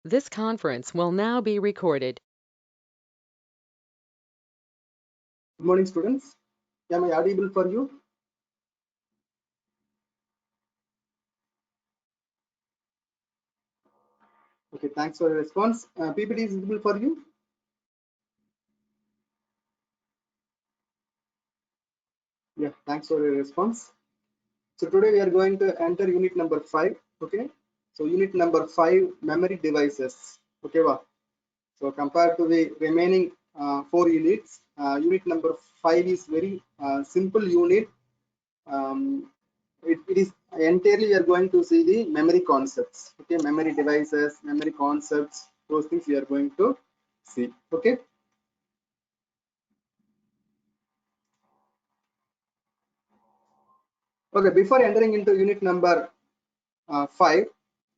This conference will now be recorded. Good morning, students. Am I audible for you? Okay, thanks for your response. PPT is visible for you? Yeah, thanks for your response. So today we are going to enter unit number 5. Okay, so unit number 5, memory devices. Okay, wow. So compared to the remaining 4 units, unit number 5 is very simple unit. It is entirely we are going to see the memory concepts. Okay, memory devices, memory concepts, those things we are going to see. Okay. Okay, before entering into unit number 5,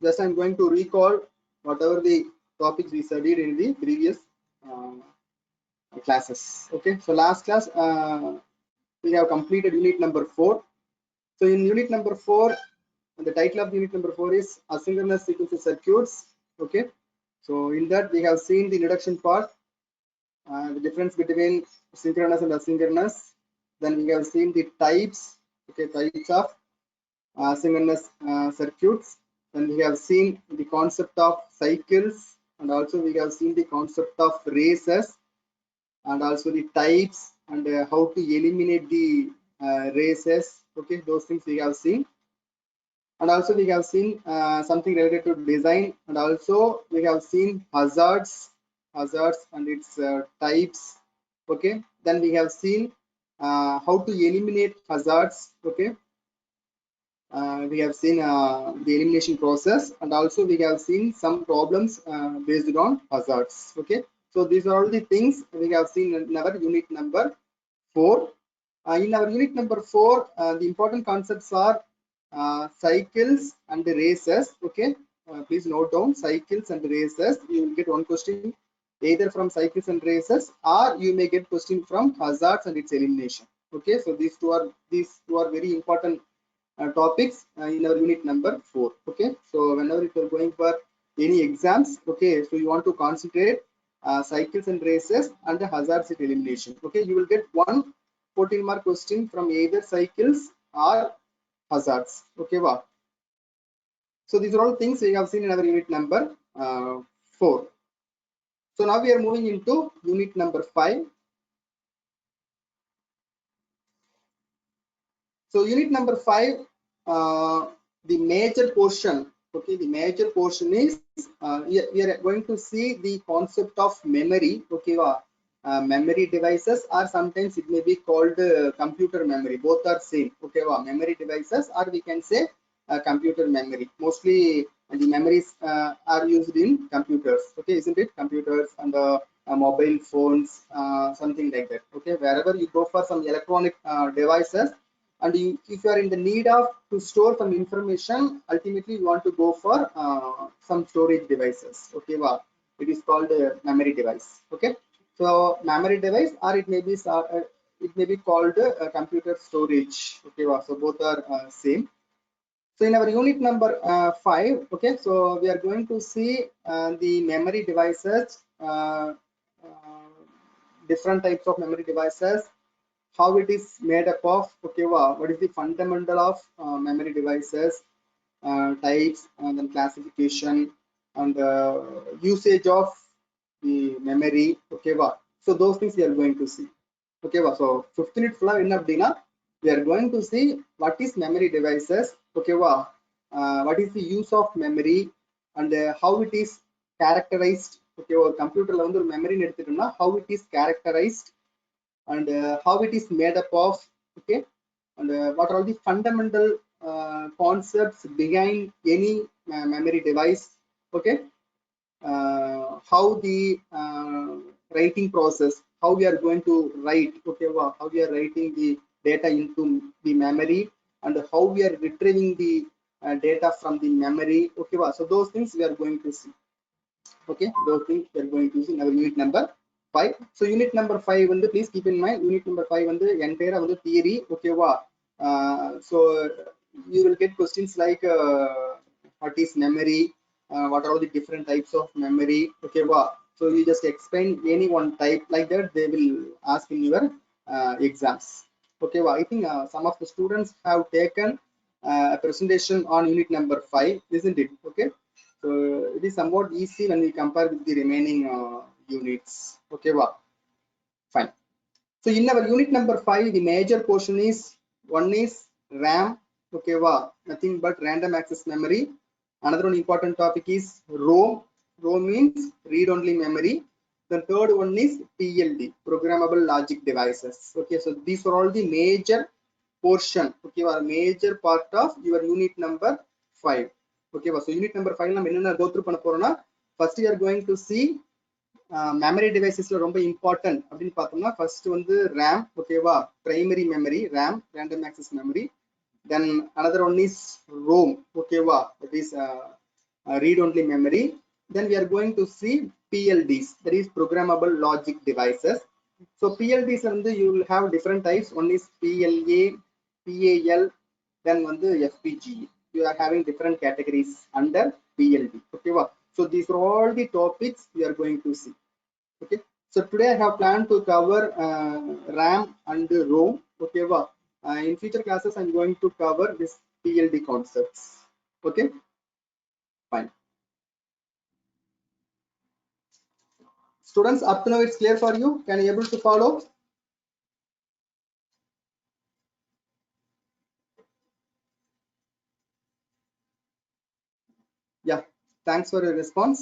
just I'm going to recall whatever the topics we studied in the previous classes. Okay, so last class we have completed unit number 4. So in unit number 4, the title of unit number 4 is asynchronous sequential circuits. Okay, so in that we have seen the introduction part, the difference between synchronous and asynchronous. Then we have seen the types, okay, types of asynchronous circuits. Then we have seen the concept of cycles, and also we have seen the concept of races, and also the types, and how to eliminate the races. Okay, those things we have seen. And also we have seen something related to design, and also we have seen hazards and its types. Okay, then we have seen how to eliminate hazards. Okay, we have seen the elimination process, and also we have seen some problems based on hazards. Okay, so these are all the things we have seen in our unit number 4. In our unit number 4, the important concepts are cycles and races. Okay, please note down cycles and races. You will get one question either from cycles and races, or you may get question from hazards and its elimination. Okay, so these two are very important topics in our unit number 4. Okay, so whenever you are going for any exams, okay, so you want to concentrate cycles and races and the hazards and elimination. Okay, you will get one 14-mark question from either cycles or hazards. Okay, wow. So these are all things we have seen in our unit number 4. So now we are moving into unit number 5. So unit number 5, the major portion. Okay, the major portion is we are going to see the concept of memory. Okay, memory devices, or sometimes it may be called computer memory. Both are same. Okay, memory devices, or we can say computer memory. Mostly the memories are used in computers. Okay, isn't it? Computers and mobile phones, something like that. Okay, wherever you go for some electronic devices, and if you are in the need of to store some information, ultimately you want to go for some storage devices. Okay, wow. It is called a memory device. Okay, so memory device, or it may be called computer storage. Okay, wow. So both are same. So in our unit number 5, okay, so we are going to see the memory devices, different types of memory devices, how it is made up of. Okay, wow, what is the fundamental of memory devices, types, and then classification, and usage of the memory. Okay, wow. So those things we are going to see. Okay, wow. So 15 minutes full enough dinner. We are going to see what is memory devices. Okay, wow. What is the use of memory, and how it is characterized. Okay, or computer level memory how it is characterized, and how it is made up of. Okay, and what are the fundamental concepts behind any memory device. Okay, how the writing process, how we are going to write. Okay, how we are writing the data into the memory, and how we are retrieving the data from the memory. Okay, so those things we are going to see. Okay, those things we are going to see in our unit number 5. So unit number 5 வந்து please keep in mind, unit number 5 வந்து entire வந்து theory. Okay, so you will get questions like what is memory, what are all the different types of memory. Okay, wow. So you just explain any one type like that, they will ask in your exams. Okay, well, I think some of the students have taken a presentation on unit number 5, isn't it? Okay, so it is somewhat easy when we compare with the remaining units. Okay, well, fine. So in our unit number 5, the major portion is one is RAM. Okay, wow, nothing but random access memory. Another one important topic is ROM. ROM means read-only memory. The third one is PLD, programmable logic devices. Okay, so these are all the major portion. Okay, or major part of your unit number 5. Okay, so unit number 5 நம்ம என்னென்ன go through பண்ண போறோம்னா, first you are going to see memory devices ரொம்ப important அப்படின்னு பார்த்தோம்னா, first வந்து RAM. ஓகேவா, primary memory RAM, random access memory. Then another one is ROM. ஓகேவா, that is read only memory. Then we are going to see PLDs, that is programmable logic devices. So PLDs வந்து you will have different types. One is PLA, PAL, then வந்து FPGA. You are having different categories under PLD. Okay, so these are all the topics we are going to see. Okay, so today I have planned to cover RAM and ROM. Okay, in future classes I'm going to cover this PLD concepts. Okay, fine. Students, up to now it's clear for you? Can you able to follow? Yeah, thanks for your response.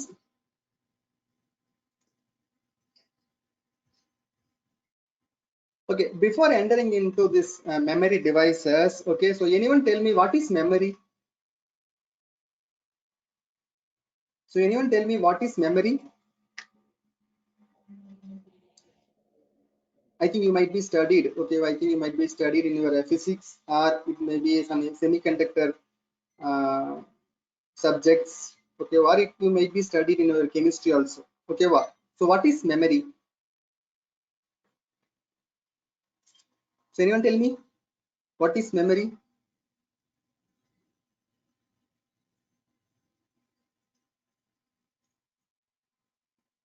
Okay, before entering into this memory devices, okay, so anyone tell me what is memory? So anyone tell me what is memory? I think you might be studied. Okay, I think you might be studied in your physics, or it may be some semiconductor subjects. Okay, or it you might be studied in your chemistry also. Okay, so what is memory? So anyone tell me what is memory?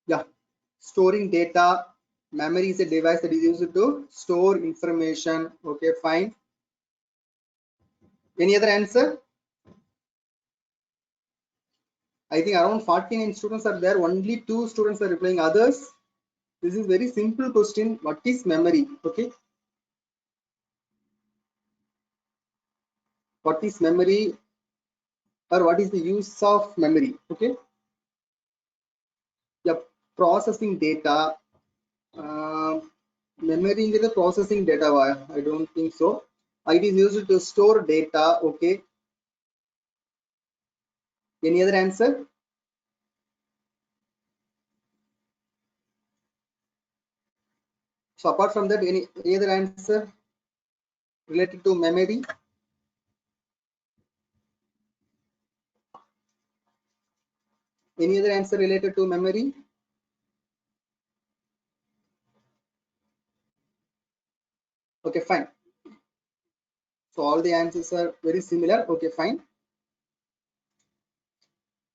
Yeah, storing data. Memory is a device that is used to store information. Okay, fine. Any other answer? I think around 49 students are there. Only 2 students are replying. Others, this is very simple question. What is memory? Okay, what is memory, or what is the use of memory? Okay, yeah, processing data. Memory is the processing data. I don't think so. It is used to store data. Okay, any other answer? So apart from that, any other answer related to memory? Any other answer related to memory? Okay, fine. So all the answers are very similar. Okay, fine.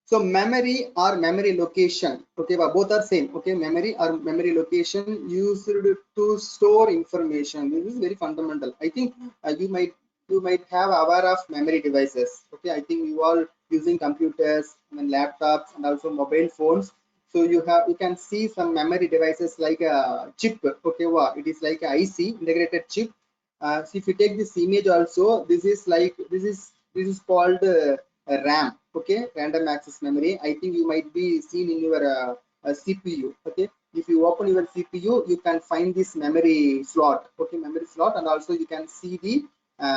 So memory or memory location. Okay, but both are same. Okay, memory or memory location used to store information. This is very fundamental. I think you might have aware of memory devices. Okay, I think you all using computers and laptops and also mobile phones. So you can see some memory devices like a chip. Okay, it is like a IC, integrated chip. So if you take this image also, this is called RAM. Okay, random access memory. I think you might be seen in your CPU. Okay, if you open your CPU, you can find this memory slot. Okay, memory slot, and also you can see the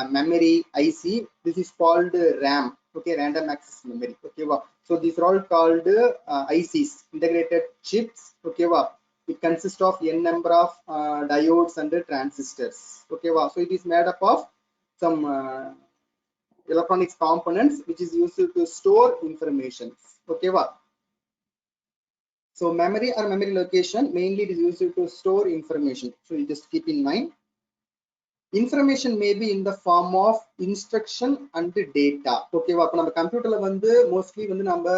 memory IC. This is called RAM. Okay, random access memory. Okay, so these are all called ICs, integrated chips. Okay, it consists of n number of diodes and transistors. Okay, so it is made up of some electronics components which is used to store information. Okay, so memory or memory location, mainly it is used to store information. So you just keep in mind, information may be in the form of instruction and data. Okay, அப்ப நம்ம கம்ப்யூட்டர்ல வந்து mostly வந்து நம்ம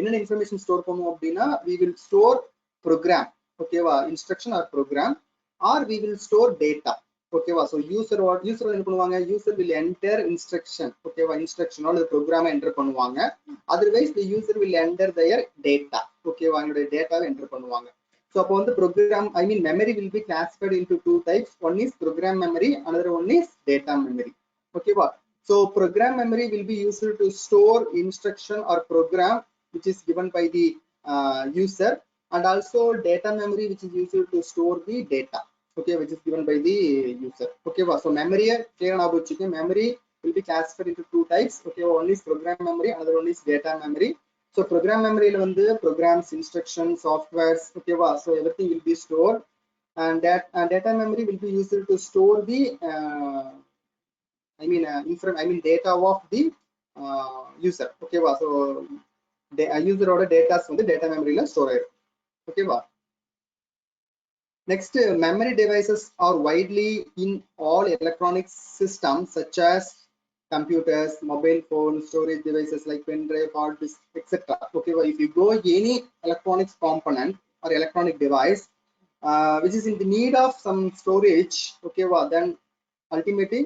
என்னென்ன information store பண்ணுவோம் அப்படின்னா we will store program, ஓகேவா, instruction or program, or we will store data, ஓகேவா. ஸோ யூசர் என்ன பண்ணுவாங்க, யூசர் will enter instruction, ஓகேவா, இன்ஸ்ட்ரக்ஷன் அல்லது ப்ரோக்ராமை என்டர் பண்ணுவாங்க. Otherwise the user will enter their data, ஓகேவா, என்னுடைய டேட்டாவை என்டர் பண்ணுவாங்க. ஸோ அப்போ வந்து program memory will be classified into two types. One is program memory, another one is data memory, ஓகேவா. So program memory will be used to store instruction or program which is given by the user, and also data memory which is used to store the data, okay, which is given by the user, okay. So memory clear na bochike, memory will be classified into two types, okay. One is program memory, another one is data memory. So program memory la vandu programs, instructions, softwares, okay. So everything will be stored, and that data memory will be used to store the data of the user, okay. So user oda data வந்து data memory la store ஆயிடும், okay. Next, memory devices are widely in all electronic systems such as computers, mobile phones, storage devices like pen drive, hard disk, etc. Okay, if you go any electronics component or electronic device which is in the need of some storage, okay, then ultimately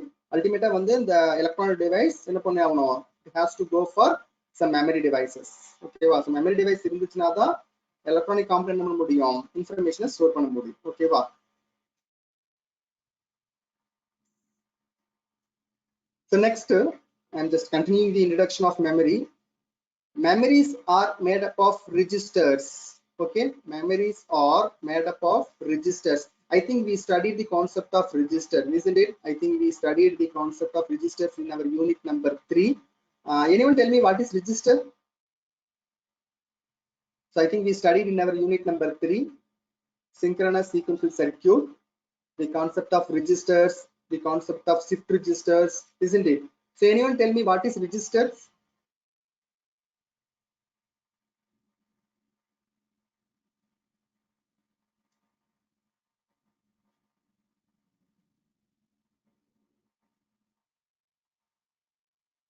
வந்து the electronic device என்ன பண்ண ஆகணும், it has to go for some memory devices, okay. So memory device இருந்துச்சுனா தான் electronic component பண்ண முடியும், information store பண்ண முடியும், ஓகேவா. So next, I'm just continuing the introduction of memory. Memories are made up of registers, okay. Memories are made up of registers. I think we studied the concept of register, isn't it? I think we studied the concept of registers in our unit number 3. Anyone tell me what is register? So I think we studied in our unit number 3, synchronous sequential circuit, the concept of registers, the concept of shift registers, isn't it? So anyone tell me what is registers?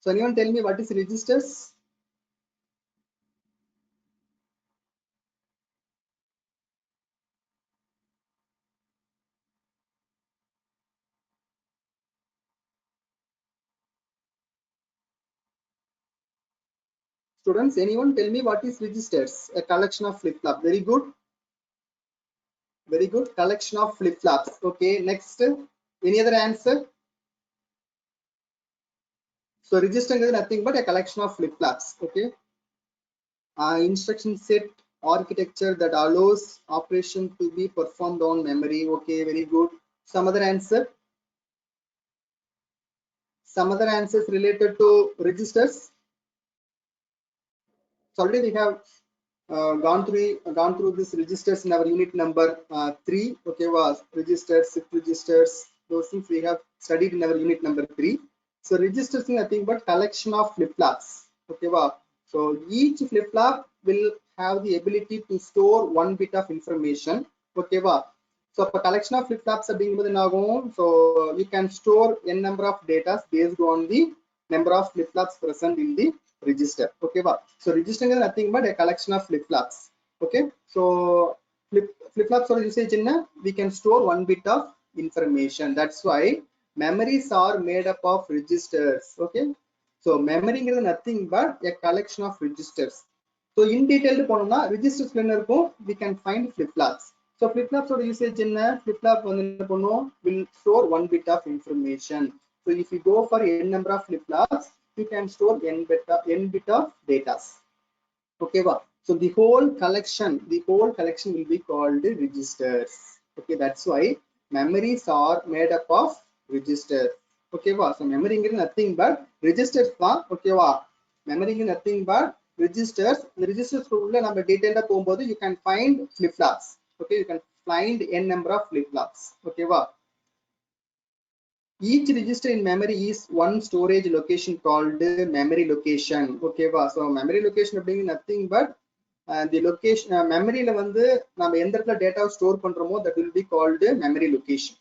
So anyone tell me what is registers? Students, anyone tell me what is registers? A collection of flip-flop. Very good. Very good. Collection of flip-flops. Okay. Next, any other answer? So register is nothing but a collection of flip-flops. Okay. Instruction set architecture that allows operation to be performed on memory. Okay. Very good. Some other answer? Some other answers related to registers? So already we have gone through this registers in our unit number 3, okay. Was registers, shift registers, those things we have studied in our unit number 3. So registers is nothing but collection of flip-flops, okay. So each flip-flop will have the ability to store 1 bit of information, okay. So a collection of flip-flops அப்படிங்கும்போது என்ன ஆகும், so you can store n number of data based on the number of flip-flops present in the register, okay. So register is nothing but a collection of flip-flops, okay. So flip-flops or usage in we can store 1 bit of information. That's why memories are made up of registers, okay. So memory is nothing but a collection of registers. So in detail ponona registers we can find flip-flops. So flip-flops or usage in flip-flop will store 1 bit of information. So if you go for n number of flip-flops, you can store n bit of data, okay. So the whole collection will be called registers, okay. That's why memories are made up of registers, okay. So memory is nothing but registers, okay. Memory is nothing but registers. The registers number detailed you can find flip-flops, okay. You can find n number of flip-flops, okay. Each register in memory is one storage location called memory location, okay. So memory location is nothing but the location memory la vandu nama endha இடத்துல data store பண்றோமோ that will be called memory location,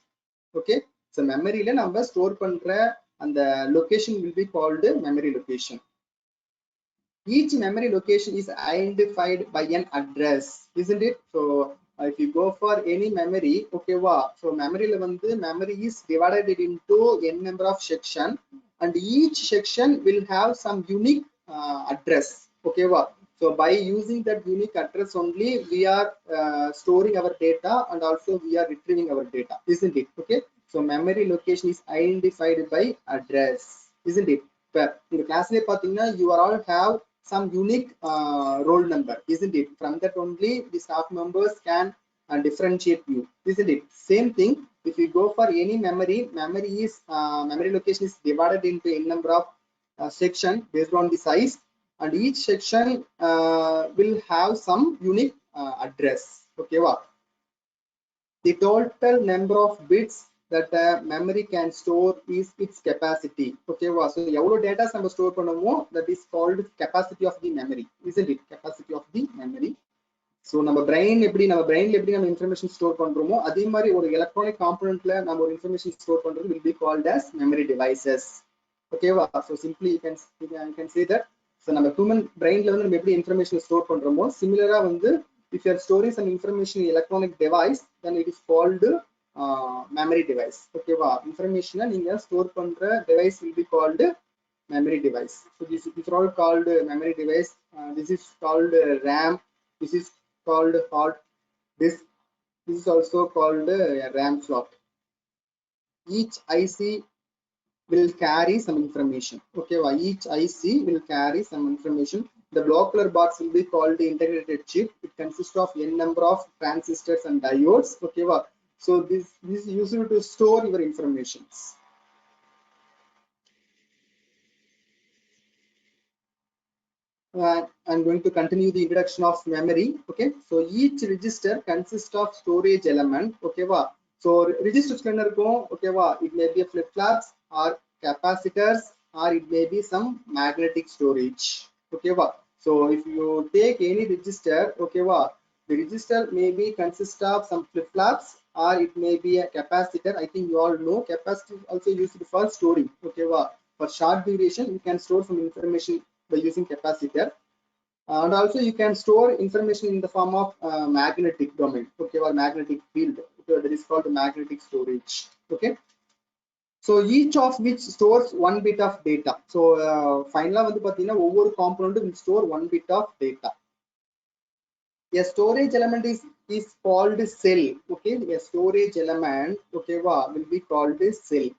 okay. So memory la நம்ம store பண்ற அந்த location will be called memory location. Each memory location is identified by an address, isn't it? So if you go for any memory, okay, wow. So memory is divided into n number of section, and each section will have some unique address. Okay, wow. So by using that unique address only, we are storing our data and also we are retrieving our data, isn't it? Okay. So memory location is identified by address, isn't it? But in the class you are all have some unique roll number, isn't it? From that only the staff members can differentiate you, isn't it? Same thing. If you go for any memory, memory location is divided into n number of section based on the size, and each section will have some unique address. Okay, wow. The total number of bits that memory can store is its capacity. Okay, wow. So எவ்வளவு data நம்ம store பண்ணுமோ, that is called capacity of the memory, isn't it? Capacity of the memory. So நம்ம brainல எப்படி நம்ம information store பண்றோமோ, அதே மாதிரி ஒரு electronic componentல நம்ம ஒரு information store பண்றது will be called as memory devices. Okay, wow. So simply you can say that. So நம்ம human brainல வந்து நம்ம எப்படி information store பண்றோமோ, similar-ஆ வந்து if you are storing some information in electronic device, then it is called memory device. Okay, wow. Information நீங்க store பண்ற device will be called memory device. So these are all called memory device. This is called RAM. This is called hard disk. This is also called RAM slot. Each IC will carry some information. Okay, wow. Each IC will carry some information. The block-color box will be called the integrated chip. It consists of n number of transistors and diodes. Okay, wow. So this is used to store your informations. I'm going to continue the introduction of memory. Okay, so each register consists of storage element. Okay, wow. So registers can go. Okay, wow. It may be a flip-flops or capacitors, or it may be some magnetic storage. Okay, wow. So if you take any register, okay, wow, the register may be consist of some flip-flops or it may be a capacitor. I think you all know capacitor also used for storing. Okay, wow. For short duration, you can store some information by using capacitor, and also you can store information in the form of magnetic domain, okay, or magnetic field. Okay, that is called magnetic storage. Okay, so each of which stores one bit of data. So finally வந்து பாத்தீங்கன்னா ஒவ்வொரு component will store one bit of data. A storage element is called cell. Okay, a storage element, okay, will be called cell.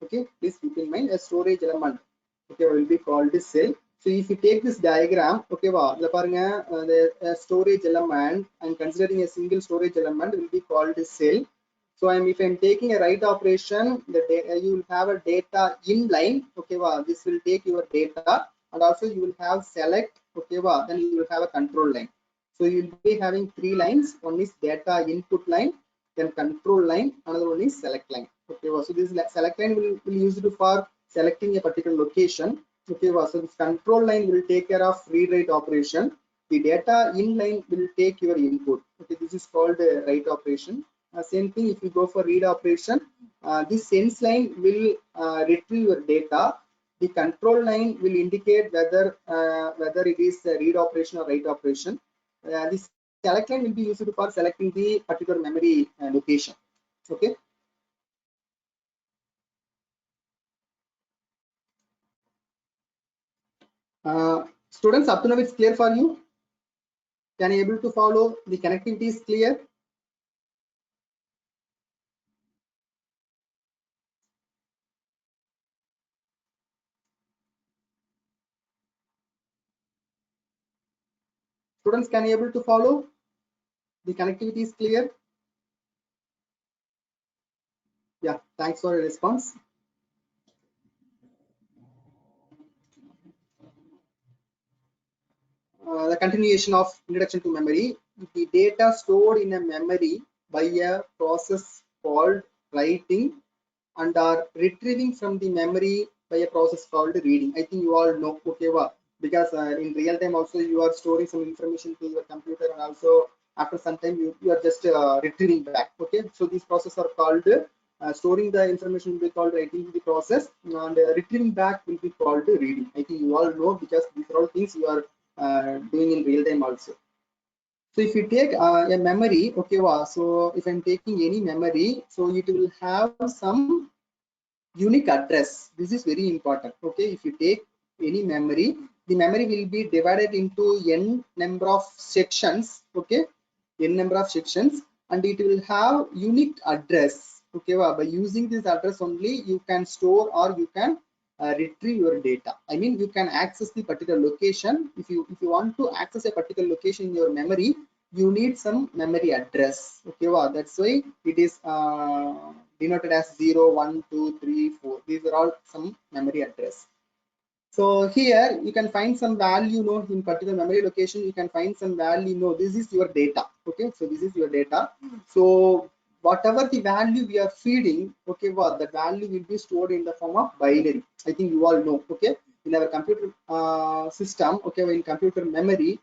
Okay, please keep in mind a storage element, okay, will be called cell. So if you take this diagram, okay, the storage element, I'm considering a single storage element will be called cell. So if I'm taking a write operation, you will have a data in line. Okay, this will take your data, and also you will have select. Okay, then you will have a control line. So you will be having three lines. One is data input line, then control line, another one is select line. Okay, so this select line will be used for selecting a particular location. Okay, so this control line will take care of read write operation. The data in line will take your input. Okay, this is called write operation. Same thing if you go for read operation, this sense line will retrieve your data. The control line will indicate whether it is a read operation or write operation. This select line will be used for selecting the particular memory location. Okay. Students, up to now it's clear for you? Can you able to follow? The connectivity is clear? Students, can you able to follow? The connectivity is clear? Yeah, thanks for your response. The continuation of introduction to memory. The data stored in a memory by a process called writing and are retrieving from the memory by a process called reading. I think you all know, okay, because in real time also you are storing some information to your computer, and also after some time you are just retrieving back. Okay, so these processes are called storing the information will be called writing the process, and retrieving back will be called reading. I think you all know because these are all things you are doing in real time also. So if you take a memory, okay, so if I'm taking any memory, so it will have some unique address. This is very important. Okay, if you take any memory, the memory will be divided into n number of sections. Okay, n number of sections, and it will have unique address. Okay, by using this address only, you can store or you can retrieve your data. I mean, you can access the particular location. If you want to access a particular location in your memory, you need some memory address. Okay, that's why it is denoted as 0, 1, 2, 3, 4. These are all some memory address. So here you can find some value, in particular memory location, you can find some value, this is your data. Okay, so this is your data. So whatever the value we are feeding, okay, the value will be stored in the form of binary. I think you all know. Okay, in our computer system, okay, in computer memory,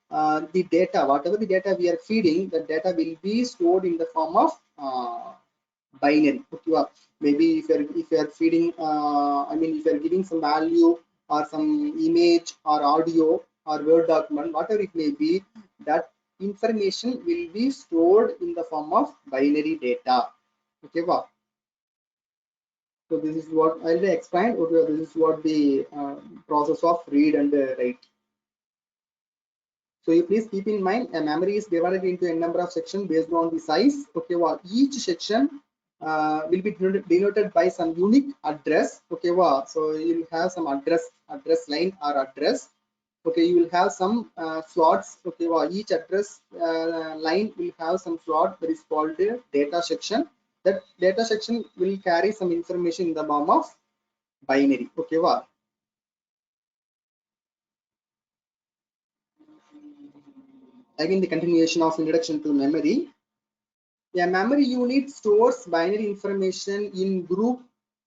the data, whatever the data we are feeding, the data will be stored in the form of binary. Okay, maybe if you're feeding I mean, if you're giving some value or some image or audio or word document, whatever it may be, that information will be stored in the form of binary data. Okay, so this is what I will explain. Okay, this is what the process of read and write. So you please keep in mind, a memory is divided into a number of sections based on the size. Okay, each section will be denoted by some unique address. Okay, so you will have some address line or address. Okay, you will have some slots. Okay, each address line will have some slot that is called the data section. That data section will carry some information in the form of binary. Okay, again the continuation of introduction to memory. A memory unit stores binary information in group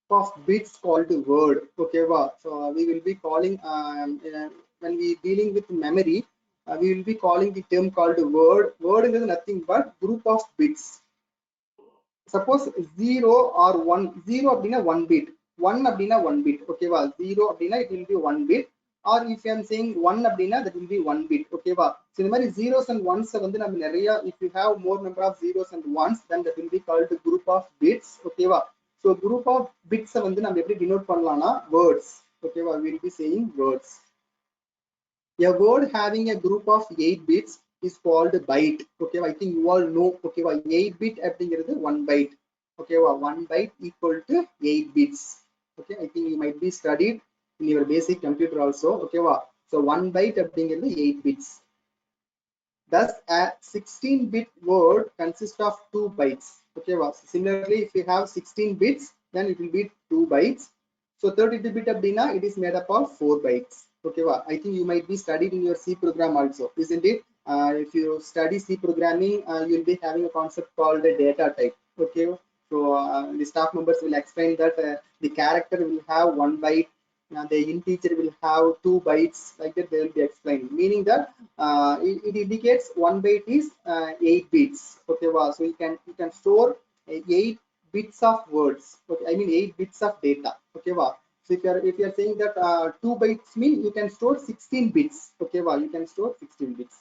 of bits called word. Okay, so we will be calling when we dealing with memory, we will be calling the term called word. Word is nothing but group of bits. Suppose 0 or 1, 0 abdina 1 bit, 1 abdina 1 bit. Okay, 0 abdina it will be 1 bit, or if I am saying 1 abdina, that will be 1 bit. Okay, so the many zeros and ones if you have more number of zeros and ones, then that will be called the group of bits. Okay, so group of bits denote words. Okay, we will be saying words. A word having a group of 8 bits is called byte. Okay, I think you all know. Okay, 8 bit அப்படிங்கிறது 1 byte. Okay, 1 byte equal to 8 bits. Okay, I think you might be studied in your basic computer also. Okay, so 1 byte அப்படிங்கிறது 8 bits. Thus, a 16-bit word consists of 2 bytes. Okay, similarly, if you have 16 bits, then it will be 2 bytes. So 32-bit abdina, it is made up of 4 bytes. Okay, I think you might be studied in your C program also, isn't it? If you study C programming, you'll be having a concept called a data type. Okay, so the staff members will explain that the character will have 1 byte, the integer will have 2 bytes, like that they will be explained, meaning that it indicates 1 byte is 8 bits. Okay, so you can store 8 bits of words. Okay, I mean 8 bits of data. Okay, so if you are saying that 2 bytes mean you can store 16 bits. Okay, you can store 16 bits.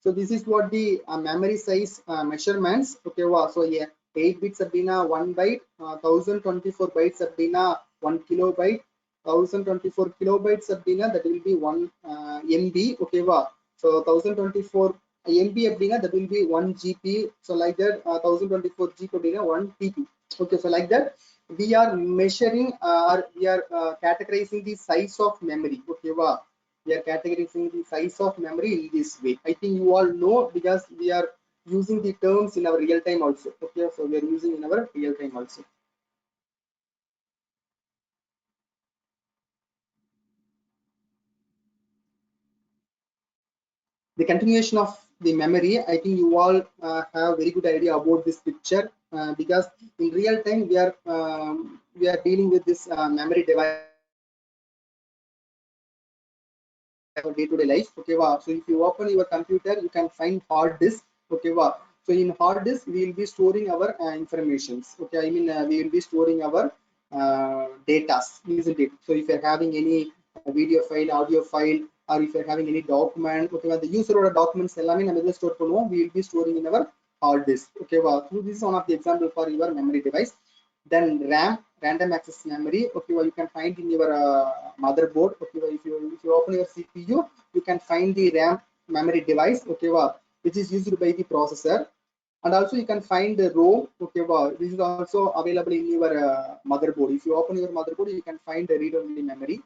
So this is what the memory size measurements. Okay, so yeah, 8 bits abdina 1 byte, 1024 bytes abdina 1 kilobyte, 1024 kilobytes abdina that will be 1 MB. Okay, so 1024 MB abdina that will be 1 GB. So like that, 1024 GB abdina 1 TB. Okay, so like that we are measuring or we are categorizing the size of memory. Okay, we are categorizing the size of memory in this way. I think you all know, because we are using the terms in our real time also. Okay, so we are using in our real time also. The continuation of the memory, I think you all have very good idea about this picture, because in real time we are dealing with this memory device day-to-day life. Okay, so if you open your computer, you can find hard disk. Okay, so in hard disk we will be storing our informations. Okay, I mean we will be storing our data, isn't it? So if you're having any video file, audio file, or if you're having any document, okay, the user or documents எல்லாமே நம்ம இதில் store பண்ணுவோம். We will be storing in our hard disk. Okay, so this is one of the example for your memory device. Then RAM, random access memory. Okay, you can find in your motherboard. Okay, if you open your CPU, you can find the RAM memory device. Okay, which is used by the processor. And also you can find the ROM. Okay, this is also available in your motherboard. If you open your motherboard, you can find the read-only memory.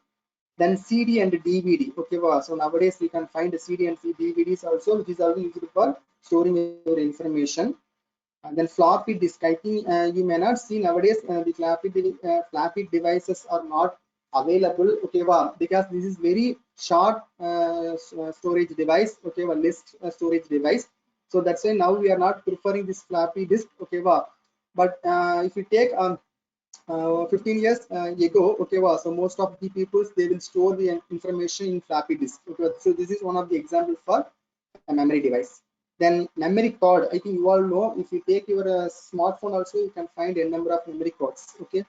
Then CD and DVD. Okay, so nowadays we can find the CD and DVDs also, which is also used for storing your information. And then floppy disk. I think you may not see nowadays the floppy devices are not available. Okay, because this is very short storage device. Okay, less storage device. So that's why now we are not preferring this floppy disk. Okay, but if you take 15 years ago, okay, so most of the people they will store the information in floppy disk. Okay, so this is one of the examples for a memory device. Then memory card. I think you all know, if you take your smartphone also, you can find a number of memory cards. Okay,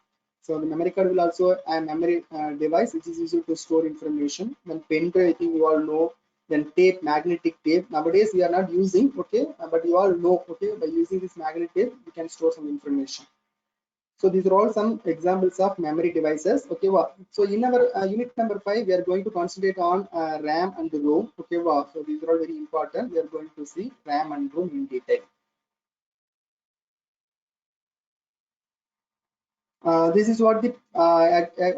so the memory card will also a memory device which is used to store information. Then pen drive, I think you all know. Then tape, magnetic tape. Nowadays we are not using, okay, but you all know, okay, by using this magnetic tape we can store some information. So these are all some examples of memory devices. Okay, so in our unit number 5, we are going to concentrate on RAM and ROM. Okay, so these are all very important. We are going to see RAM and ROM in detail. This is what the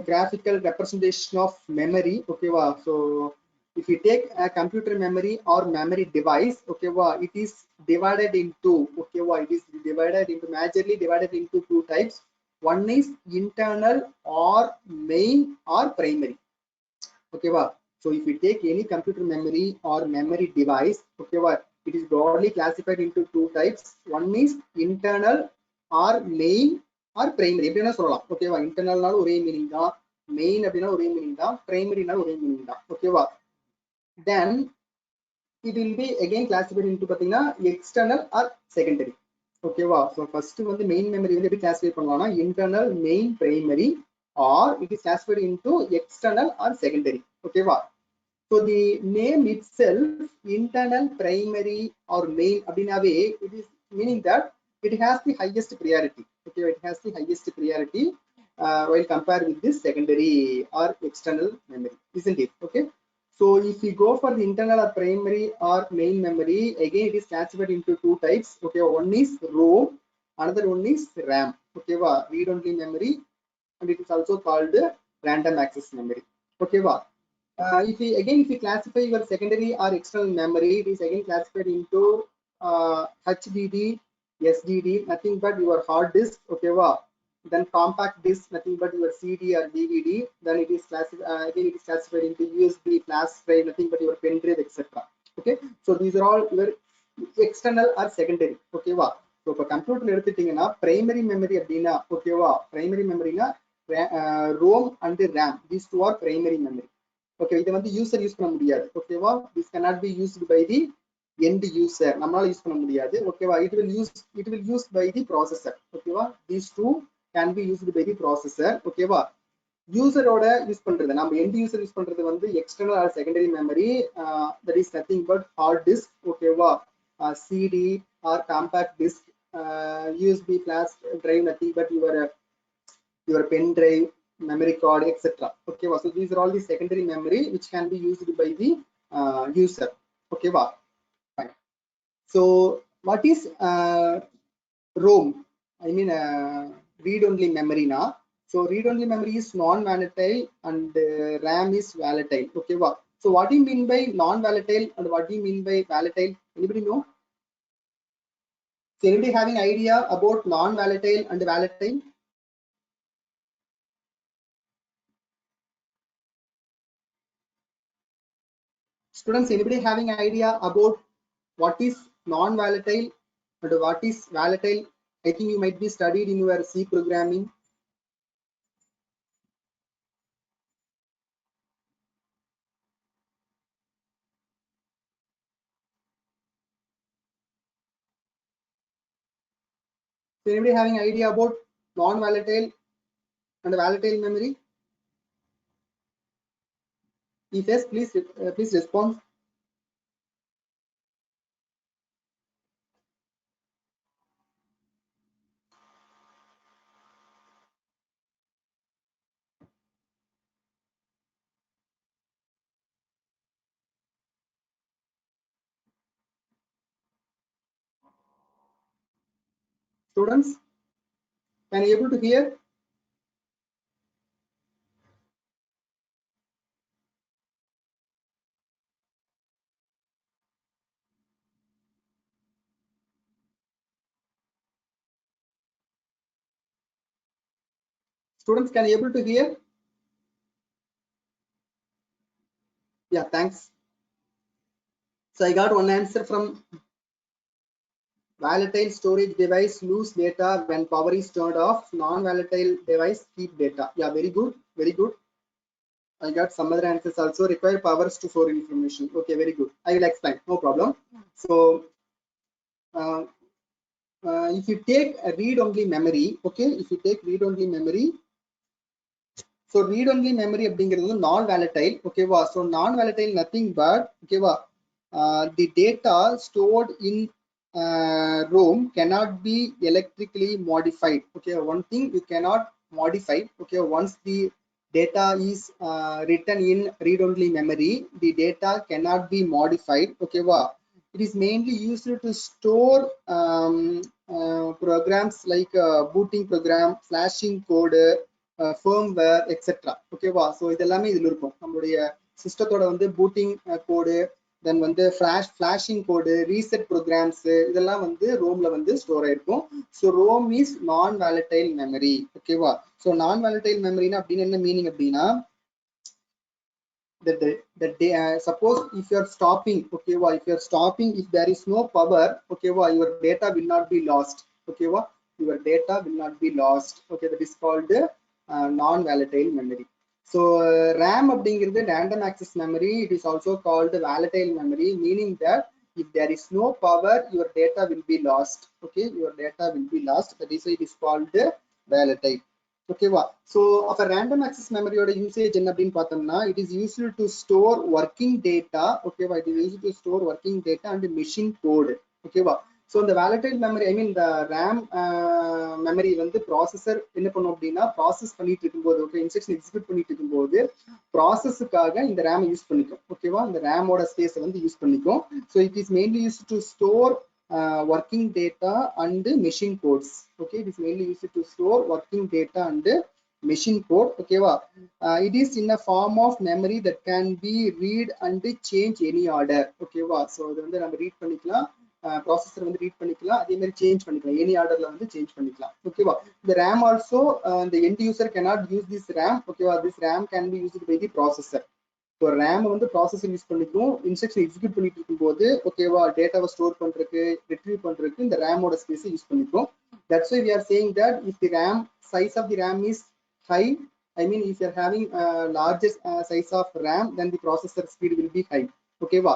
graphical representation of memory. Okay, so if you take a computer memory or memory device, okay, it is divided into, okay, it is divided into, majorly divided into two types. One is internal or main or primary. Okay, so if you take any computer memory or memory device, okay, it is broadly classified into two types. One is internal or main or primary. எப்படினா சொல்லலாம். Okay, internal ஒரே meaning தான், main அப்படினா ஒரே meaning தான், primary ஒரே meaning தான். Okay, then it will be again classified into பாத்தீங்கன்னா external or secondary. Okay, so first வந்து main memory வந்து எப்படி classify பண்ணலாம்னா internal, main, primary, or it is classified into external or secondary. Okay, so the name itself, internal, primary or main அப்படினாவே it is meaning that it has the highest priority. Okay, it has the highest priority while compared with this secondary or external memory, isn't it? Okay, so if we go for the internal or primary or main memory, again it is classified into two types. Okay, one is ROM, another one is RAM. Okay, read-only memory, and it is also called random access memory. Okay, if we classify your secondary or external memory, it is again classified into HDD, SDD, nothing but your hard disk. Okay, then compact disk, nothing but your CD or DVD. Then it is classified into USB, flash drive, nothing but your pen drive, etc. Okay, so these are all your external or secondary. Okay, so for computer எடுத்துட்டீங்கன்னா primary memory அப்படினா, okay, primary memory na ROM and RAM, these two are primary memory. Okay, இத வந்து user use பண்ண முடியாது. Okay, this cannot be used by the end user. நம்மளால use பண்ண முடியாது. Okay, it will used by the processor. Okay, these two can be used by the processor. Okay, user ஓட use பண்றது, நம்ம end user use பண்றது வந்து external or secondary memory, that is nothing but hard disk. Okay, CD or compact disk, USB flash drive, nothing but your pen drive, memory card, etc. Okay, so these are all the secondary memory which can be used by the user. Okay, fine. So what is ROM? I mean read-only memory now. So read-only memory is non-volatile and RAM is volatile. Okay, so what do you mean by non-volatile and what do you mean by volatile? Anybody know? So anybody having idea about non-volatile and volatile? Students, anybody having idea about what is non-volatile and what is volatile? I think you might be studied in your C programming. So anybody having idea about non-volatile and volatile memory? If yes, please respond. Students, can you able to hear? Students, can you able to hear? Yeah, thanks. So I got one answer from volatile storage device lose data when power is turned off. Non-volatile device keep data. Yeah, very good, very good. I got some other answers also. Require powers to store information. Okay, very good. I will explain. No problem. So uh, if you take a read-only memory, okay, if you take read-only memory, so read-only memory அப்படிங்கிறது non-volatile, okay வா? So non-volatile nothing but, okay வா? The data stored in ROM cannot be electrically modified. Okay, one thing you cannot modify. Okay, once the data is written in read-only memory, the data cannot be modified. Okay wow. It is mainly used to store programs like booting program, flashing code, firmware, etc. Okay wow. So இதெல்லாமே இதுல இருக்கும். நம்மளுடைய சிஸ்டத்தோட வந்து booting கோடு, தென் வந்து flashing code, reset programs இதெல்லாம் வந்து ரோம்ல வந்து store ஆயிருக்கும். So ROM is non-volatile memory. Okay வா. So non-volatile memory னா அப்படின்னு என்ன மீனிங் அப்படின்னா, suppose if you are stopping, okay wow, if you are stopping, if there is no power, okay wow, your data will not be lost. Okay wow, your data will not be lost. Okay, that is called non-volatile memory. So RAM அப்படிங்கிறது random access memory. It is also called volatile memory, meaning that if there is no power, your data will be lost. Okay, your data will be lost. That is why it is called volatile. Okay வா. So of a random access memory ஓட usage என்ன அப்படின்னு பார்த்தோம்னா, it is used to store working data. Okay வா, it is used to store working data and machine code. Okay வா. So இந்த volatile memory, I mean the RAM memory வந்து processor என்ன பண்ணும் அப்படின்னா, process பண்ணிட்டு இருக்கும்போது, okay, instruction execute பண்ணிட்டு இருக்கும்போது processக்காக இந்த RAM யூஸ் பண்ணிக்கும். ஓகேவா, இந்த RAM ஓட ஸ்பேஸ் வந்து யூஸ் பண்ணிக்கும். So it is mainly used to store working data and machine codes. Okay, it is mainly used to store working data and machine code. Okay wow. It is in a form of memory that can be read and change any order. Okay wow. So இது வந்து நம்ம read பண்ணிக்கலாம், processor வந்து read பண்ணிக்கலாம், அதே மாதிரி change பண்ணிக்கலாம், any ஆர்டர்ல வந்து சேஞ்ச் பண்ணிக்கலாம். ஓகேவா. இந்த RAM also the end user cannot use this RAM. ஓகேவா, this RAM can be used by the processor. So RAM வந்து ப்ராசஸர் யூஸ் பண்ணிக்கும், இன்ஸ்ட்ரக்ஷன் எக்ஸிக்யூட் பண்ணிட்டு இருக்கும்போது ஓகேவா, டேட்டாவை ஸ்டோர் பண்றதுக்கு, ரிட்ரீவ் பண்றதுக்கு இந்த ரேமோட ஸ்பேஸை யூஸ் பண்ணிக்கும். That's why we are saying that if the RAM size of the RAM is high, I mean if you are having largest size of RAM, then the processor speed will be high. ஓகேவா.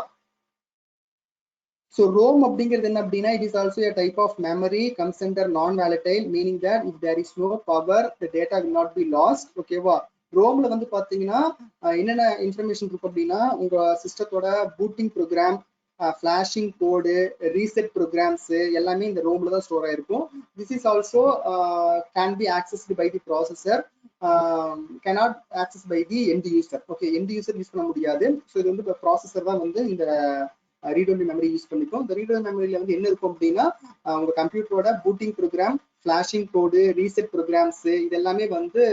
So ROM அப்படிங்கிறது என்ன அப்படின்னா, it is also a type of memory, comes under non-volatile, meaning that if there is no power, the data will not be lost. ஓகேவா. ரோம்ல வந்து பாத்தீங்கன்னா என்னென்ன information இருக்கும் அப்படின்னா, உங்க சிஸ்டத்தோட booting program, flashing code, reset programs எல்லாமே இந்த ரோம்ல தான் ஸ்டோர் ஆயிருக்கும். This is also can be accessed by the processor, cannot access by the end user. Okay, end user use பண்ண முடியாது. ஸோ இது வந்து ப்ராசஸர் தான் வந்து இந்த ரீட் ஒன்லி மெமரி யூஸ் பண்ணிக்கும். இந்த ரீட் ஒன்லி மெமரியில வந்து என்ன இருக்கும் அப்படின்னா, உங்க கம்ப்யூட்டரோட booting program, flashing code, reset programs இது எல்லாமே வந்து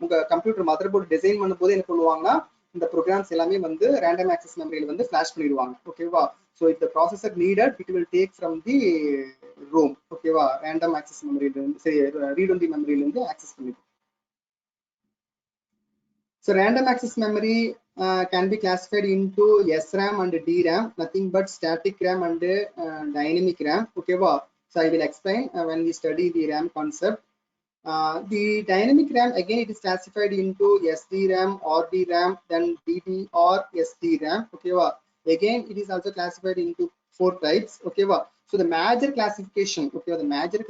உங்க கம்ப்யூட்டர் மதர் போர்டு டிசைன் பண்ணும் போது என்ன பண்ணுவாங்கன்னா, இந்த ப்ரோக்ராம்ஸ் எல்லாமே வந்து ரேண்டம் ஆக்சஸ் மெமரியில வந்து ஃபிளாஷ் பண்ணிடுவாங்க. ஓகேவா. So if the processor needed, it will take from the ROM. ஓகேவா, ரேண்டம் ஆக்சஸ் மெமரியில இருந்து, சரி, ரீட் ஒன்லி மெமரியில இருந்து ஆக்சஸ் பண்ணிடும். So random access memory can be classified into SRAM and DRAM, nothing but static RAM and dynamic RAM. Okay, wow. So I will explain when we study the RAM concept. The dynamic RAM, again, it is classified into SDRAM, RDRAM, then DDR SDRAM. Okay, wow. Again, it is also classified into 4 types. Okay, wow. So the major classification, okay, the major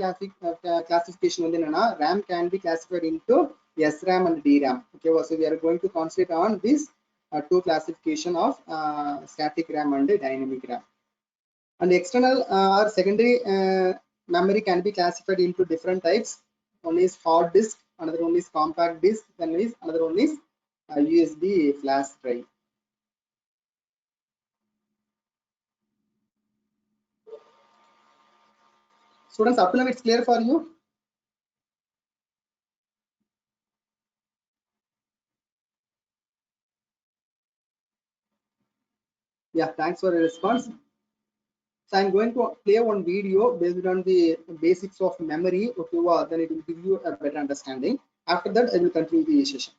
classification on the RAM can be classified into SRAM and DRAM. Okay, so we are going to concentrate on this two classification of static RAM and dynamic RAM. And the external or secondary memory can be classified into different types. One is hard disk, another one is compact disk, then another one is USB flash drive. Students, up to now it's clear for you? Yeah, thanks for your response. So I'm going to play one video based on the basics of memory. Okay, well, then it will give you a better understanding. After that, I will continue the session.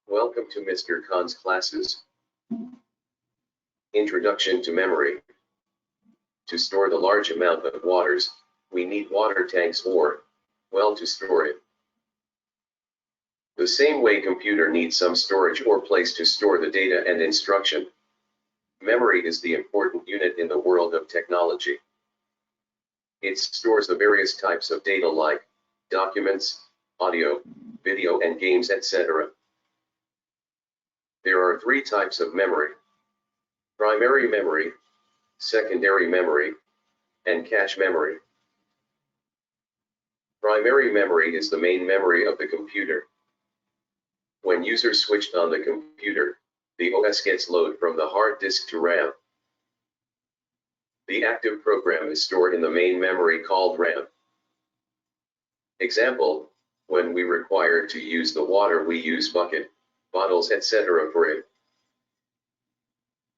Welcome to Mr. Khan's classes. Introduction to memory. To store the large amount of waters, we need water tanks or well to store it. The same way computer needs some storage or place to store the data and instruction. Memory is the important unit in the world of technology. It stores the various types of data like documents, audio, video and games, etc. There are three types of memory: primary memory, secondary memory, and cache memory. Primary memory is the main memory of the computer. When user switched on the computer, the OS gets load from the hard disk to RAM. The active program is stored in the main memory called RAM. Example, when we require to use the water, we use bucket, bottles, etc. for it.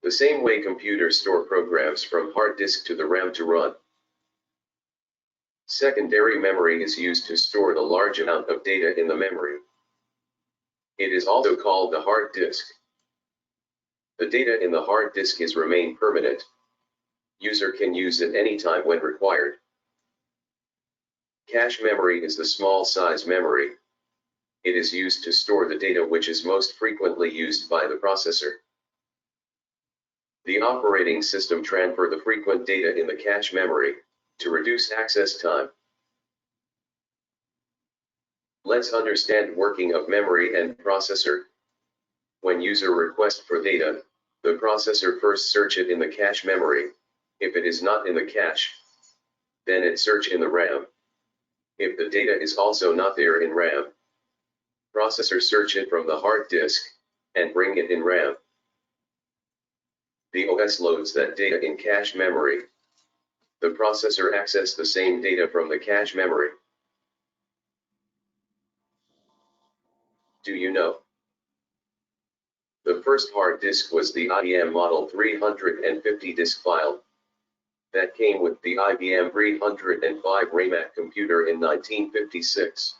The same way computers store programs from hard disk to the RAM to run. Secondary memory is used to store the large amount of data in the memory. It is also called the hard disk. The data in the hard disk is remain permanent. User can use it anytime when required. Cache memory is the small size memory. It is used to store the data which is most frequently used by the processor. The operating system transfer the frequent data in the cache memory to reduce access time. Let's understand working of memory and processor. When user requests for data, the processor first search it in the cache memory. If it is not in the cache, then it search in the RAM. If the data is also not there in RAM, processor search it from the hard disk and bring it in RAM. The OS loads that data in cache memory. The processor access the same data from the cache memory. Do you know? The first hard disk was the IBM Model 350 disk file. That came with the IBM 305 RAMAC computer in 1956.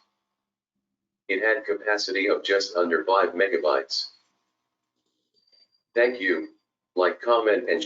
It had capacity of just under 5 megabytes. Thank you. Like, comment, and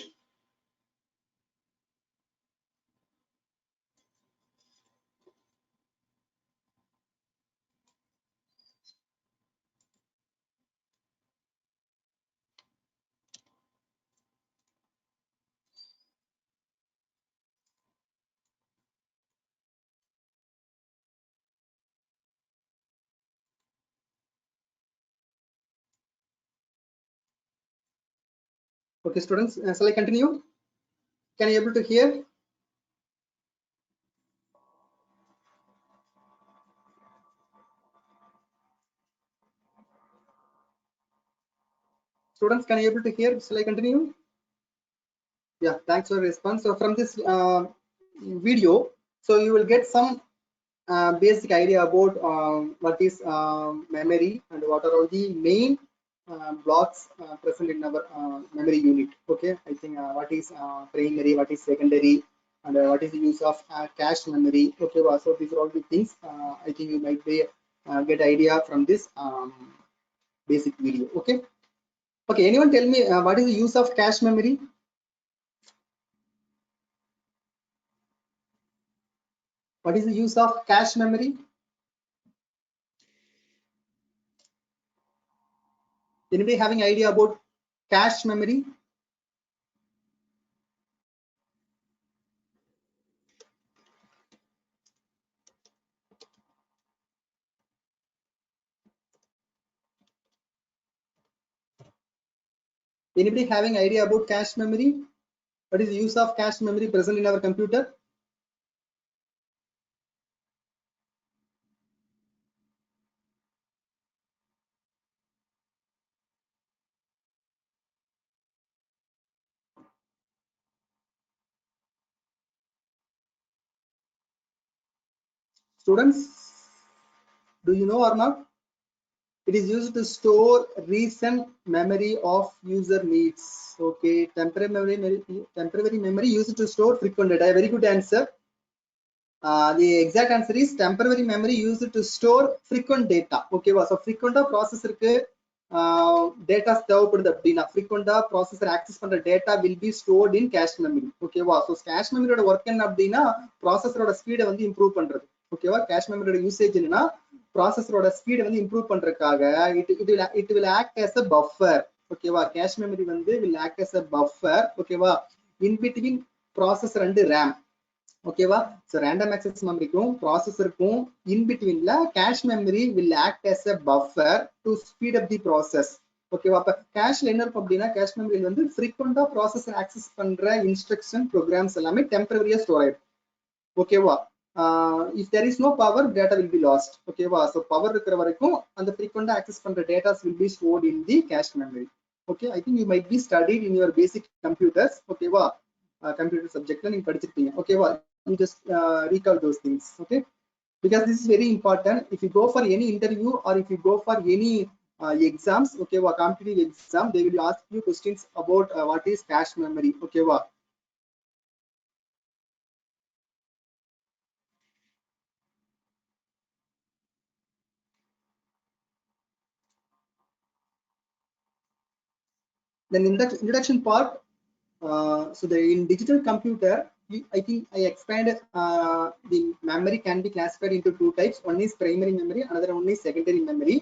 Okay, students, shall I continue? Can you able to hear? Students, can you able to hear? Shall I continue? Yeah, thanks for your response. So from this video, so you will get some basic idea about what is memory and what are all the main blocks present in our memory unit. Okay, I think what is primary, what is secondary, and what is the use of cache memory. Okay, well, so these are all the things I think you might be get idea from this basic video. Okay. Okay, anyone tell me what is the use of cache memory? What is the use of cache memory? Anybody having idea about cache memory? Anybody having idea about cache memory? What is the use of cache memory present in our computer? Students, do you know or not? It is used to store recent memory of user needs. Okay, temporary memory used to store frequent data. Very good answer. The exact answer is temporary memory used to store frequent data. Okay, so frequent processor data தேவைப்படுது அப்படினா frequent processor access பண்ற data will be stored in cache memory. Okay, so cache memory ஓட work என்ன அப்படினா processor ஓட speed வந்து improve பண்றது. Okay, cache memory ஓட usage என்னன்னா processor ஓட speed வந்து improve பண்றதுக்காக it will act as a buffer. Okay, cache memory வந்து will act as a buffer. Okay, in between processor and RAM. Okay, so random access memory processor in between la cache memory will act as a buffer to speed up the process. Okay, cache la enna appadina cache memory வந்து frequent processor access பண்ற instruction programs எல்லாமே temporary storage. Okay, if there is no power, data will be lost. Okay, so power இருக்கிற வரைக்கும் அந்த frequent access பண்ற data will be stored in the cache memory. Okay, I think you might be studied in your basic computers. Okay, computer subject la neenga padichirpeenga. Okay, you just recall those things. Okay, because this is very important. If you go for any interview or if you go for any exams, okay, competitive exam, they will ask you questions about what is cache memory. Okay, then in the introduction part, so in digital computer, I think I expanded the memory can be classified into two types. One is primary memory, another one is secondary memory.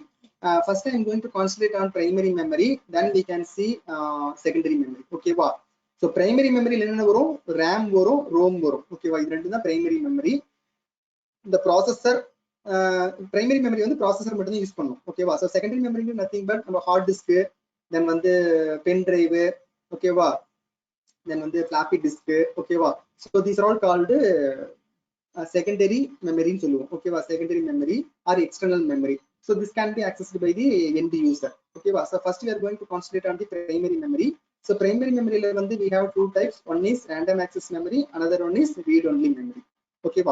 First, I'm going to concentrate on primary memory, then we can see secondary memory. Okay, so primary memory enna varum RAM varum ROM varum. Okay, idu rendu da primary memory. The processor primary memory வந்து processor மட்டும் தான் use பண்ணும். Okay, so secondary memory is nothing but நம்ம hard disk, then வந்து pen drive, okay, then வந்து floppy disk. Okay, so these are all called secondary memory ன்னு சொல்லுவோம். Okay, secondary memory or external memory. So this can be accessed by the end user. Okay, so first we are going to concentrate on the primary memory. So primary memory la வந்து we have two types. One is random access memory, another one is read only memory. Okay,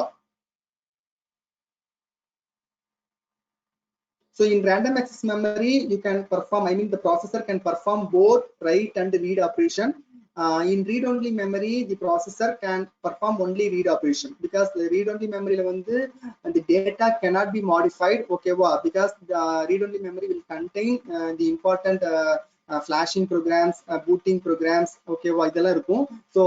so in random access memory, you can perform, I mean the processor can perform both write and read operation. In read-only memory, the processor can perform only read operation because the read-only memory the data cannot be modified. Okay, because the read-only memory will contain the important flashing programs, booting programs. Okay, so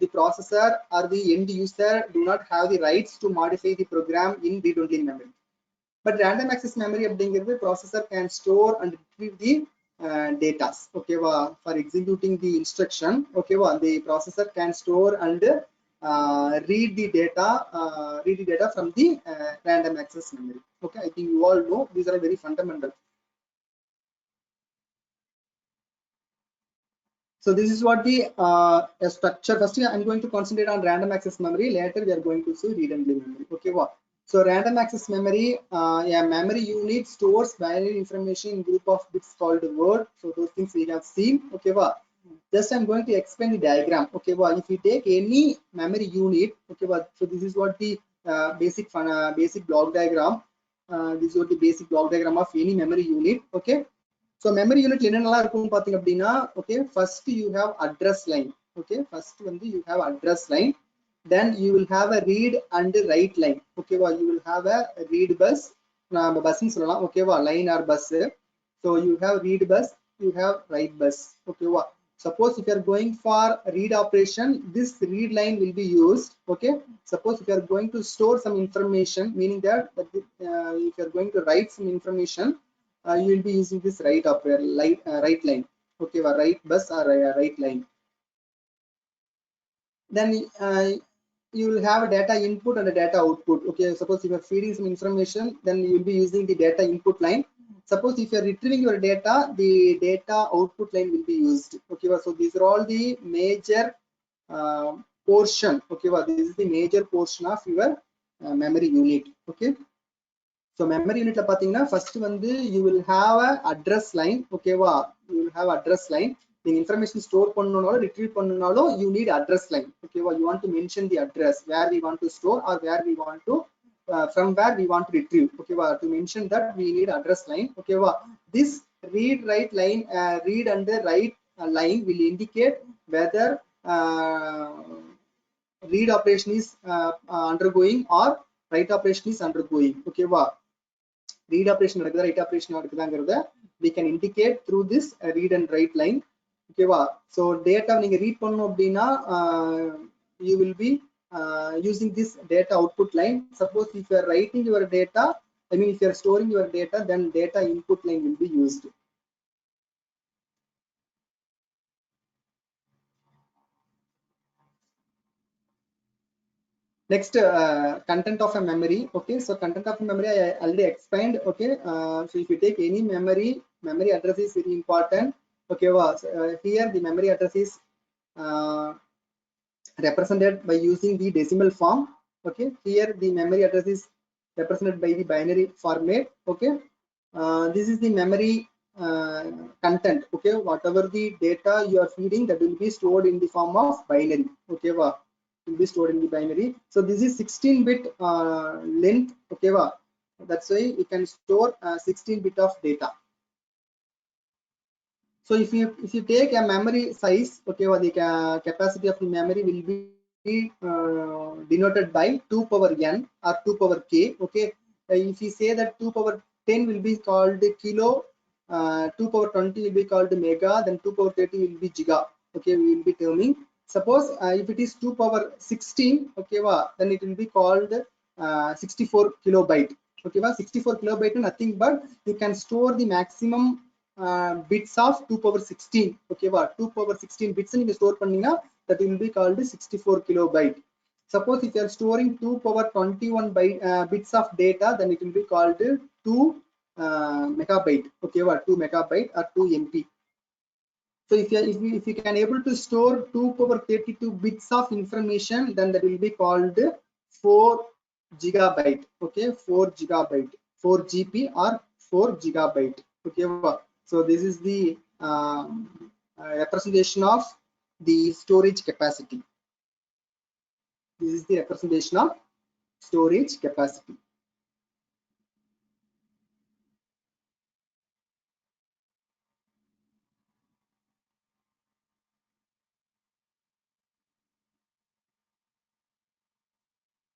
the processor or the end user do not have the rights to modify the program in read-only memory. But random access memory அப்படிங்கிறது processor can store and retrieve the data. Okay, for executing the instruction. Okay, the processor can store and read the data from the random access memory. Okay, I think you all know these are very fundamental. So this is what the structure. First, I'm going to concentrate on random access memory. Later, we are going to see read-only memory. Okay, so random access memory, a memory unit stores binary information in group of bits called word. So those things we have seen. Okay, just I'm going to explain the diagram. Okay, if you take any memory unit, okay, so this is what the basic block diagram. This is what the basic block diagram of any memory unit. Okay, so memory unit என்னென்னலாம் இருக்கும் பாத்தீங்க அப்படினா, okay, first you have address line. Okay, first வந்து you have address line. Then you will have a read and write line. Okay, you will have a read bus. Bus ன்னு சொல்லலாம். Okay, line or bus. So you have read bus, you have write bus. Okay, Suppose if you are going for read operation, this read line will be used. Okay. Suppose if you are going to store some information, meaning that if you are going to write some information, you will be using this write operator, write line. Okay, or write bus or write line. Then you will have a data input and a data output. Okay, suppose if you are feeding some information, then you will be using the data input line. Suppose if you are retrieving your data, the data output line will be used. Okay, so these are all the major portion. Okay, this is the major portion of your memory unit. Okay, so memory unit la pathina first vandu you will have a address line. Okay, you will have address line. The information store pannunalo retrieve pannunalo you need address line. Okay, you want to mention the address where we want to store or where we want to from where we want to retrieve. Okay, to mention that we need address line. Okay, this read write line, read and the write line will indicate whether read operation is undergoing or write operation is undergoing. Okay, read operation நடக்குதா write operation நடக்குதாங்கறத we can indicate through this read and write line. Okay, so data நீங்க read பண்ணனும் அப்படினா you will be using this data output line. Suppose if you are writing your data, I mean if you are storing your data, then data input line will be used. Next, content of a memory. Okay, so content of a memory I already explained. Okay, so if you take any memory address is very important. Okay, so, here the memory address is represented by using the decimal form. Okay, here the memory address is represented by the binary format. Okay, this is the memory content. Okay, whatever the data you are feeding, that will be stored in the form of binary. Okay, will be stored in the binary. So this is 16-bit length. Okay, that's why you can store 16-bit of data. So if you take a memory size, okay, the capacity of the memory will be denoted by 2 power n or 2 power k. Okay, if you say that 2 power 10 will be called kilo, 2 power 20 will be called mega, then 2 power 30 will be giga. Okay, we will be terming. Suppose if it is 2 power 16, okay, then it will be called 64 kilobyte. Okay, 64 kilobyte nothing but you can store the maximum bits of 2 power 16. Okay, 2 power 16 bits in the store pannina, that will be called 64 kilobyte. Suppose if you are storing 2 power 21 bits of data, then it will be called 2 megabyte. Okay, 2 megabyte or 2 MB. So if you can able to store 2 power 32 bits of information, then that will be called 4 gigabyte. Okay, 4 gigabyte, 4 GB or 4 gigabyte. Okay, so this is the representation of the storage capacity. This is the representation of storage capacity.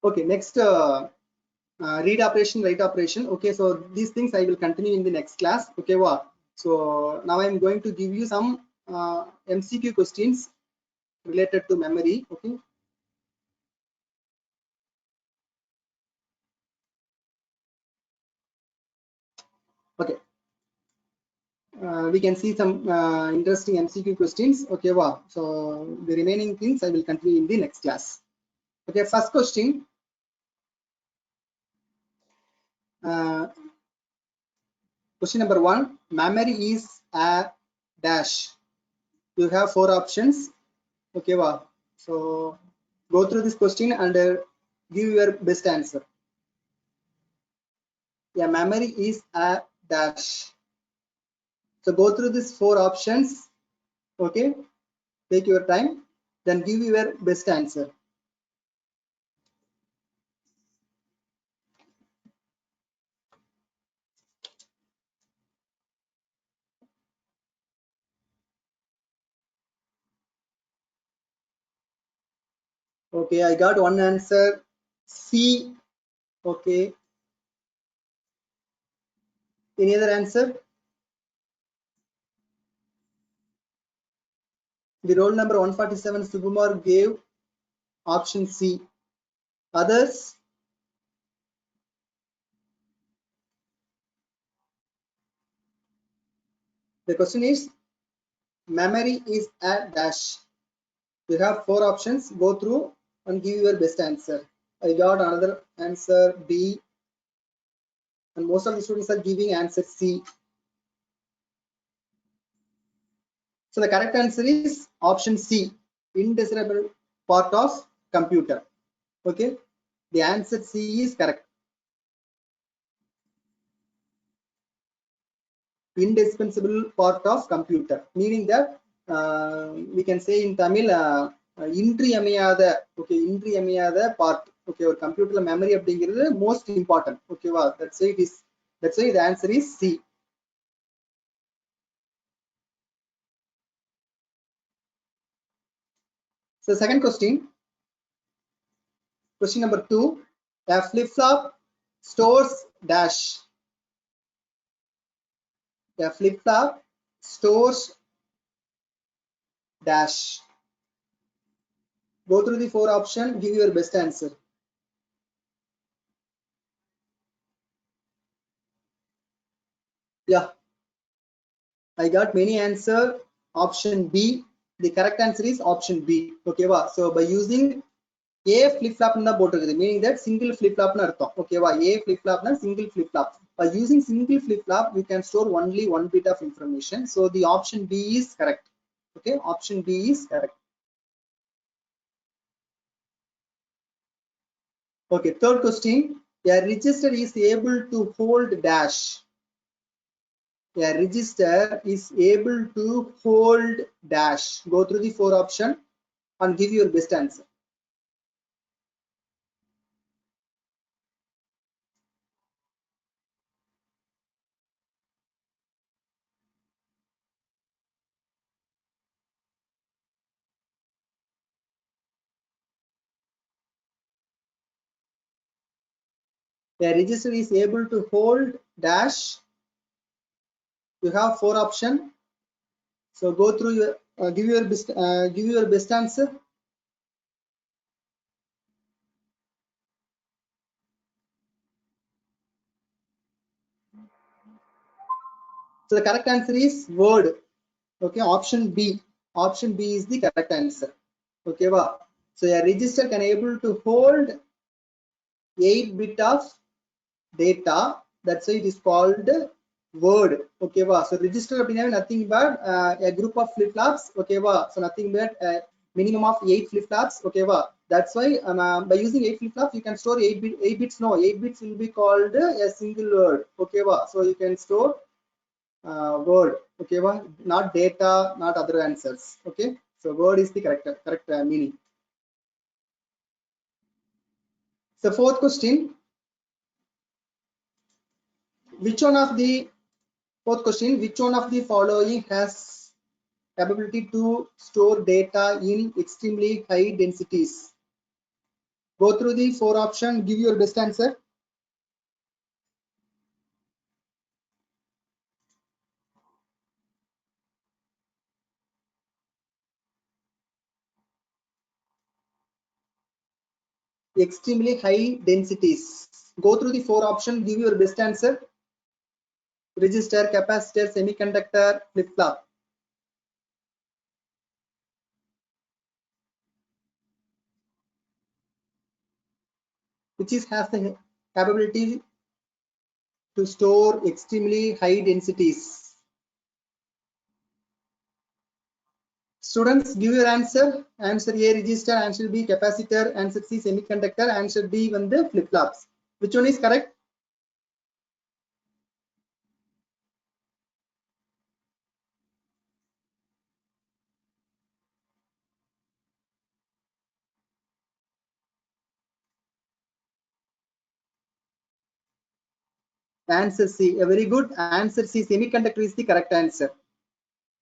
Okay, next read operation, write operation. Okay, so these things I will continue in the next class. Okay, so now I'm going to give you some MCQ questions related to memory. Okay, okay, we can see some interesting MCQ questions. Okay, so the remaining things I will continue in the next class. Okay, first question. Question number 1, memory is a dash. You have 4 options. Okay, so go through this question and give your best answer. Yeah, memory is a dash. So go through these 4 options. Okay, take your time, then give your best answer. Okay, I got one answer, C. Okay, any other answer? The roll number 147 Subumar gave option C. Others? The question is, memory is a dash. You have 4 options. Go through and give your best answer. I got another answer B, and most of the students are giving answer C. So the correct answer is option C, indesirable part of computer. Okay, the answer C is correct. Indispensable part of computer, meaning that we can say in Tamil intriyamiyada, okay, intriyamiyada part, okay, or computer memory அப்படிங்கிறது most important, okay wow, that's why it is, that's why the answer is C. So second question number 2, a flip-flop stores dash. A flip-flop stores dash. Go through the 4 options, give your best answer. Yeah, I got many answer. Option B, the correct answer is option B. Okay va, so by using A flip-flop na போட்டுருக்குது, meaning that single flip-flop na அர்த்தம். Okay va, A flip-flop na single flip-flop. By using single flip-flop, we can store only 1 bit of information. So the option B is correct. Okay, option B is correct. Okay, third question, a register is able to hold dash. A register is able to hold dash. Go through the 4 options and give your best answer. A register is able to hold dash. You have 4 options. So go through your give your best answer. So the correct answer is word. Okay, option B. Option B is the correct answer. Okay, wow. So a register can able to hold 8 bit of data. That's why it is called word. Okay va, so register அப்படினா nothing but a group of flip flops. Okay va, so nothing but minimum of 8 flip flops. Okay va, that's why by using 8 flip flops you can store 8 bits. No, 8 bits will be called a single word. Okay va, so you can store word. Okay va, not data, not other answers. Okay, so word is the correct meaning. So fourth question, which one of the fourth question, which one of the following has capability to store data in extremely high densities? Go through the 4 options, give your best answer. Extremely high densities. Go through the 4 options, give your best answer. Resistor, capacitor, semiconductor, flip-flop. Which is has the capability to store extremely high densities? Students, give your answer. Answer A resistor, answer B capacitor, answer C semiconductor, answer D when the flip-flops. Which one is correct? Answer C, a very good answer. C semiconductor is the correct answer.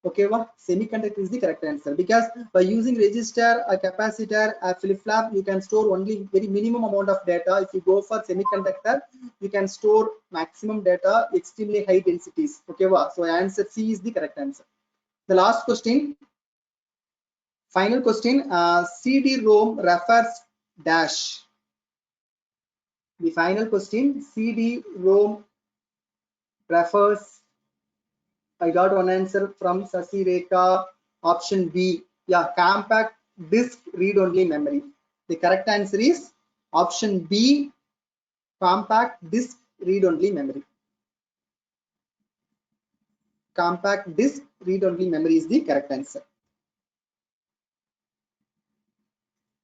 Okay, well, semiconductor is the correct answer, because by using resistor, a capacitor, a flip-flop, you can store only very minimum amount of data. If you go for semiconductor, you can store maximum data, extremely high densities. Okay, well, so answer C is the correct answer. The last question, Final question, CD-ROM refers dash. The final question, CD-ROM refers, I got one answer from Sasi Rekha, option B. Yeah, compact disk read-only memory. The correct answer is option B, compact disk read-only memory. Compact disk read-only memory is the correct answer.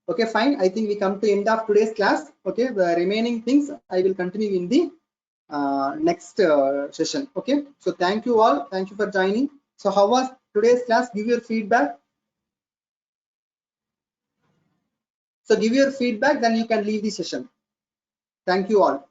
Okay, fine. I think we come to end of today's class. Okay, the remaining things I will continue in the next session. Okay, so thank you all. Thank you for joining. So how was today's class? Give your feedback. So give your feedback, then you can leave the session. Thank you all.